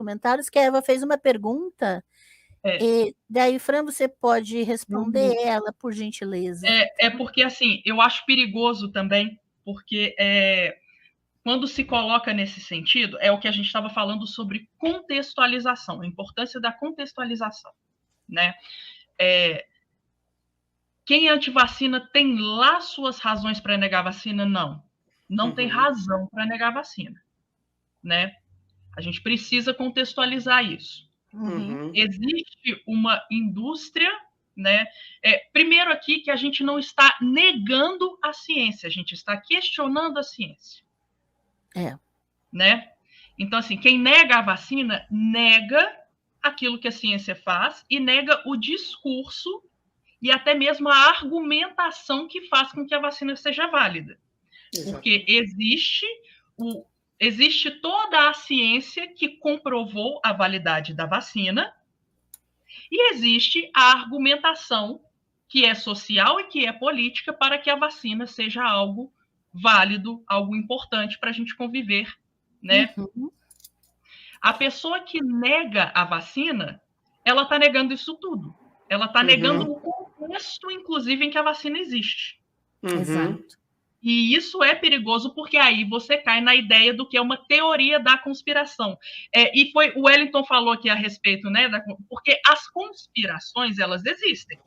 comentários que a Eva fez uma pergunta, e daí, Fran, você pode responder ela, por gentileza. Porque, assim, eu acho perigoso também, porque quando se coloca nesse sentido, é o que a gente estava falando sobre contextualização, a importância da contextualização, né? Quem é antivacina tem lá suas razões para negar a vacina? Não tem razão para negar a vacina, né? A gente precisa contextualizar isso. Existe uma indústria, né? Primeiro aqui que a gente não está negando a ciência, a gente está questionando a ciência. Né? Então, assim, quem nega a vacina nega aquilo que a ciência faz e nega o discurso e até mesmo a argumentação que faz com que a vacina seja válida. Porque existe toda a ciência que comprovou a validade da vacina e existe a argumentação que é social e que é política para que a vacina seja algo válido, algo importante para a gente conviver, né? A pessoa que nega a vacina, ela está negando isso tudo. Ela está negando o contexto, inclusive, em que a vacina existe. Exato. E isso é perigoso porque aí você cai na ideia do que é uma teoria da conspiração. E foi o Wellington falou aqui a respeito, né? Porque as conspirações, elas existem.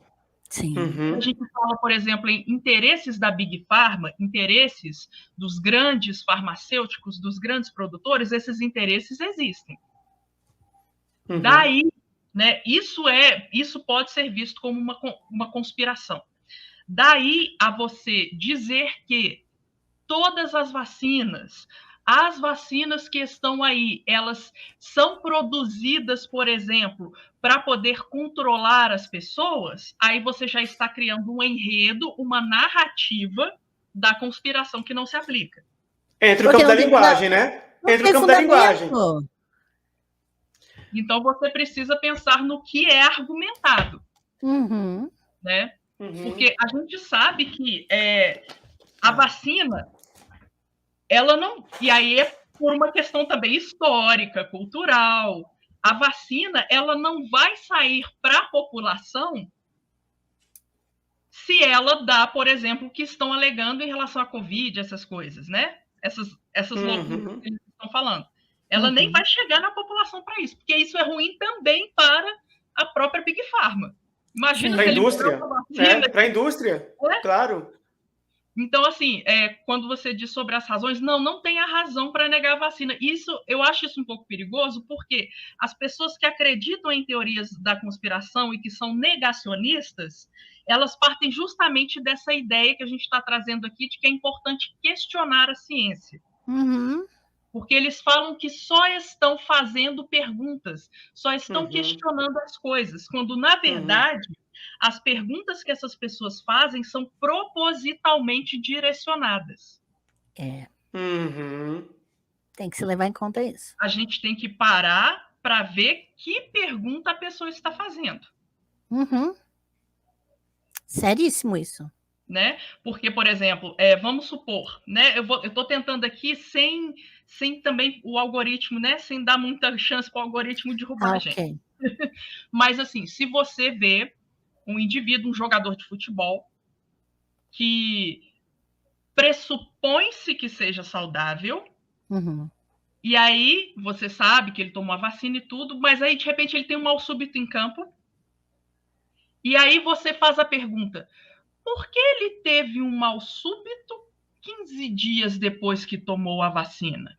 Sim. A gente fala, por exemplo, em interesses da Big Pharma, interesses dos grandes farmacêuticos, dos grandes produtores, esses interesses existem. Daí, né, isso pode ser visto como uma conspiração. Daí a você dizer que todas as vacinas que estão aí, elas são produzidas, por exemplo, para poder controlar as pessoas, aí você já está criando um enredo, uma narrativa da conspiração que não se aplica. Entra o campo da linguagem, né? Entra o campo da linguagem. Então, você precisa pensar no que é argumentado. Né? Porque a gente sabe que a vacina, ela não... E aí é por uma questão também histórica, cultural. A vacina, ela não vai sair para a população se ela dá, por exemplo, o que estão alegando em relação à Covid, essas coisas, né? Essas loucuras que eles estão falando. Ela nem vai chegar na população para isso, porque isso é ruim também para a própria Big Pharma. Imagina para a indústria. Para a indústria, claro. Então, assim, quando você diz sobre as razões, não tem a razão para negar a vacina. Eu acho isso um pouco perigoso, porque as pessoas que acreditam em teorias da conspiração e que são negacionistas, elas partem justamente dessa ideia que a gente está trazendo aqui, de que é importante questionar a ciência. Porque eles falam que só estão fazendo perguntas, só estão questionando as coisas, quando, na verdade, as perguntas que essas pessoas fazem são propositalmente direcionadas. Tem que se levar em conta isso. A gente tem que parar para ver que pergunta a pessoa está fazendo. Seríssimo isso. Né? Porque, por exemplo, vamos supor, né? Eu estou tentando aqui sem também o algoritmo, né? Sem dar muita chance para o algoritmo derrubar a gente. Mas, assim, se você vê um indivíduo, um jogador de futebol, que pressupõe-se que seja saudável, e aí você sabe que ele tomou a vacina e tudo, mas aí, de repente, ele tem um mal súbito em campo, e aí você faz a pergunta: por que ele teve um mal súbito 15 dias depois que tomou a vacina?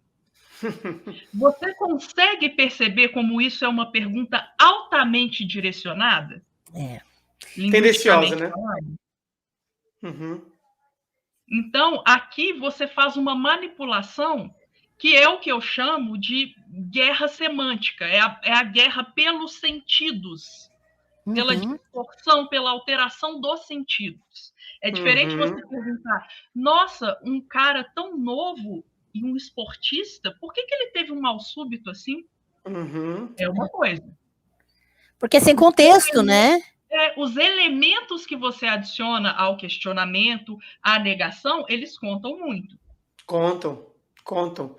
Você consegue perceber como isso é uma pergunta altamente direcionada? Tendenciosa, né? Então, aqui você faz uma manipulação que é o que eu chamo de guerra semântica. É a guerra pelos sentidos. Pela distorção, pela alteração dos sentidos. É diferente você perguntar: nossa, um cara tão novo e um esportista, por que ele teve um mal súbito assim? É uma coisa. Porque sem contexto, né? Os elementos que você adiciona ao questionamento, à negação, eles contam muito. Contam.